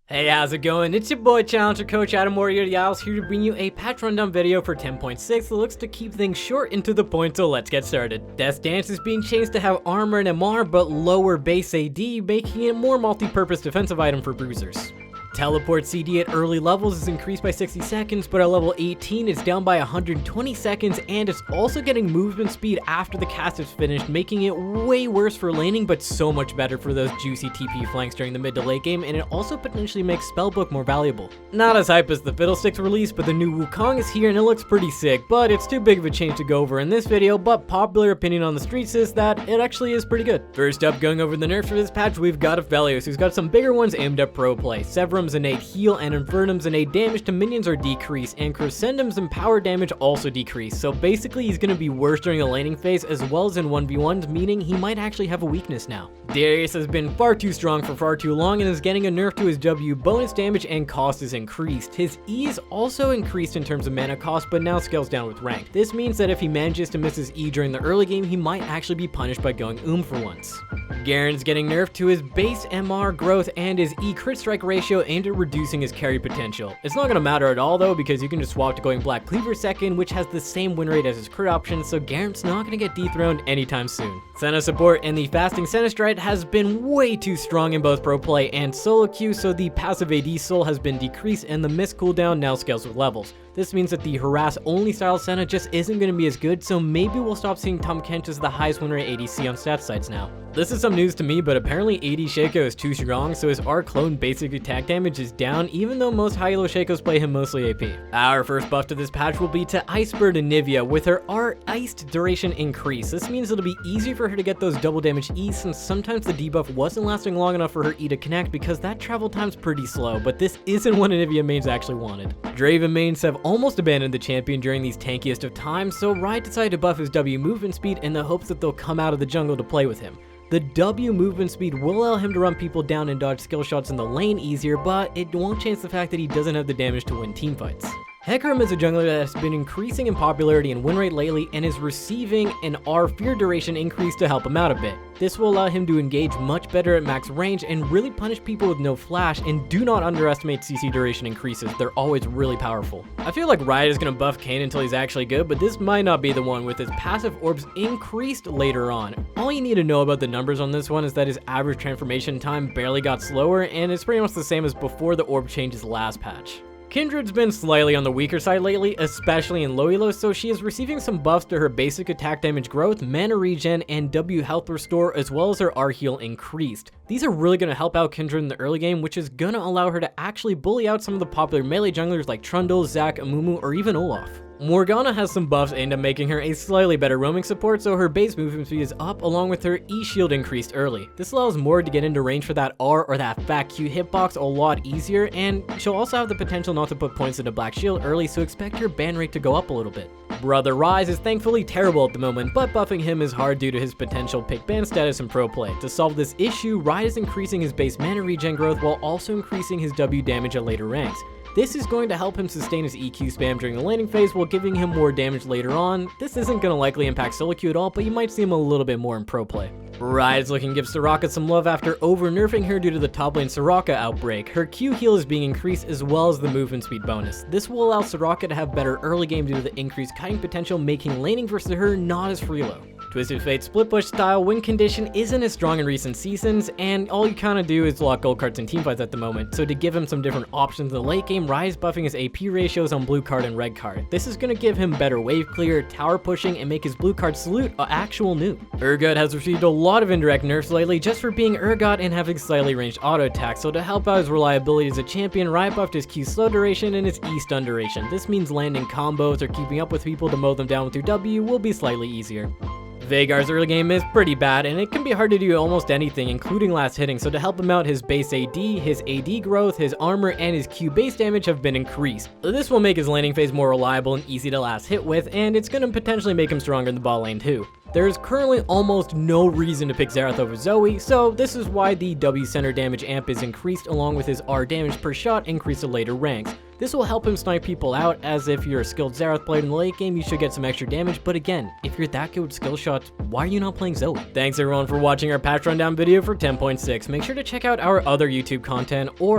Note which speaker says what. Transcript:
Speaker 1: Hey, how's it going? It's your boy Challenger Coach Adam Moriarty here to bring you a patch rundown video for 10.6 that looks to keep things short and to the point, so let's get started. Death's Dance is being changed to have armor and MR but lower base AD, making it a more multi-purpose defensive item for bruisers. Teleport CD at early levels is increased by 60 seconds, but at level 18 it's down by 120 seconds, and it's also getting movement speed after the cast is finished, making it way worse for laning, but so much better for those juicy TP flanks during the mid to late game, and it also potentially makes Spellbook more valuable. Not as hype as the Fiddlesticks release, but the new Wukong is here and it looks pretty sick, but it's too big of a change to go over in this video, but popular opinion on the streets is that it actually is pretty good. First up, going over the nerfs for this patch, we've got Aphelios, who's got some bigger ones aimed at pro play. Severum's innate heal and Infernum's innate damage to minions are decreased, and Crescendum's and power damage also decrease, so basically he's going to be worse during the laning phase as well as in 1v1s, meaning he might actually have a weakness now. Darius has been far too strong for far too long and is getting a nerf to his W bonus damage and cost is increased. His E is also increased in terms of mana cost, but now scales down with rank. This means that if he manages to miss his E during the early game, he might actually be punished by going for once. Garen's getting nerfed to his base MR growth and his E crit strike ratio aimed at reducing his carry potential. It's not going to matter at all though, because you can just swap to going Black Cleaver second, which has the same win rate as his crit option, so Garen's not going to get dethroned anytime soon. Senna support and the fasting Senna stride has been way too strong in both pro play and solo queue, so the passive AD soul has been decreased and the miss cooldown now scales with levels. This means that the harass only style Senna just isn't going to be as good, so maybe we'll stop seeing Tahm Kench as the highest win rate ADC on stat sites now. This is some news to me, but apparently AD Shaco is too strong, so his R clone basic attack damage is down, even though most high elo Shacos play him mostly AP. Our first buff to this patch will be to Icebird Anivia with her R iced duration increase. This means it'll be easier for her to get those double damage E, since sometimes the debuff wasn't lasting long enough for her E to connect because that travel time's pretty slow, but this isn't what Anivia mains actually wanted. Draven mains have almost abandoned the champion during these tankiest of times, so Riot decided to buff his W movement speed in the hopes that they'll come out of the jungle to play with him. The W movement speed will allow him to run people down and dodge skill shots in the lane easier, but it won't change the fact that he doesn't have the damage to win teamfights. Hecarim is a jungler that has been increasing in popularity and win rate lately and is receiving an R fear duration increase to help him out a bit. This will allow him to engage much better at max range and really punish people with no flash, and do not underestimate CC duration increases, they're always really powerful. I feel like Riot is going to buff Kayn until he's actually good, but this might not be the one with his passive orbs increased later on. All you need to know about the numbers on this one is that his average transformation time barely got slower, and it's pretty much the same as before the orb change's last patch. Kindred's been slightly on the weaker side lately, especially in low elo, so she is receiving some buffs to her basic attack damage growth, mana regen, and W health restore, as well as her R heal increased. These are really going to help out Kindred in the early game, which is going to allow her to actually bully out some of the popular melee junglers like Trundle, Zac, Amumu, or even Olaf. Morgana has some buffs aimed at making her a slightly better roaming support, so her base movement speed is up along with her E shield increased early. This allows Morg to get into range for that R or that fat Q hitbox a lot easier, and she'll also have the potential not to put points into Black Shield early, so expect her ban rate to go up a little bit. Brother RYZE is thankfully terrible at the moment, but buffing him is hard due to his potential pick ban status in pro play. To solve this issue, RYZE is increasing his base mana regen growth while also increasing his W damage at later ranks. This is going to help him sustain his EQ spam during the laning phase while giving him more damage later on. This isn't going to likely impact solo queue at all, but you might see him a little bit more in pro play. Riot is looking to give Soraka some love after over-nerfing her due to the top lane Soraka outbreak. Her Q heal is being increased as well as the movement speed bonus. This will allow Soraka to have better early game due to the increased kiting potential, making laning versus her not as freelo. Twisted Fate split push style win condition isn't as strong in recent seasons, and all you kind of do is lock gold cards in teamfights at the moment, so to give him some different options in the late game, RYZE buffing his AP ratios on blue card and red card. This is going to give him better wave clear, tower pushing, and make his blue card salute an actual noob. Urgot has received a lot of indirect nerfs lately just for being Urgot and having slightly ranged auto attack, so to help out his reliability as a champion, Riot buffed his Q slow duration and his E stun duration. This means landing combos or keeping up with people to mow them down with your W will be slightly easier. Veigar's early game is pretty bad, and it can be hard to do almost anything, including last hitting, so to help him out, his base AD, his AD growth, his armor, and his Q base damage have been increased. This will make his laning phase more reliable and easy to last hit with, and it's going to potentially make him stronger in the bot lane too. There is currently almost no reason to pick Xerath over Zoe, so this is why the W center damage amp is increased along with his R damage per shot increased to later ranks. This will help him snipe people out, as if you're a skilled Xerath player in the late game, you should get some extra damage, but again, if you're that good with skill shots, why are you not playing Zoe? Thanks everyone for watching our patch rundown video for 10.6. Make sure to check out our other YouTube content or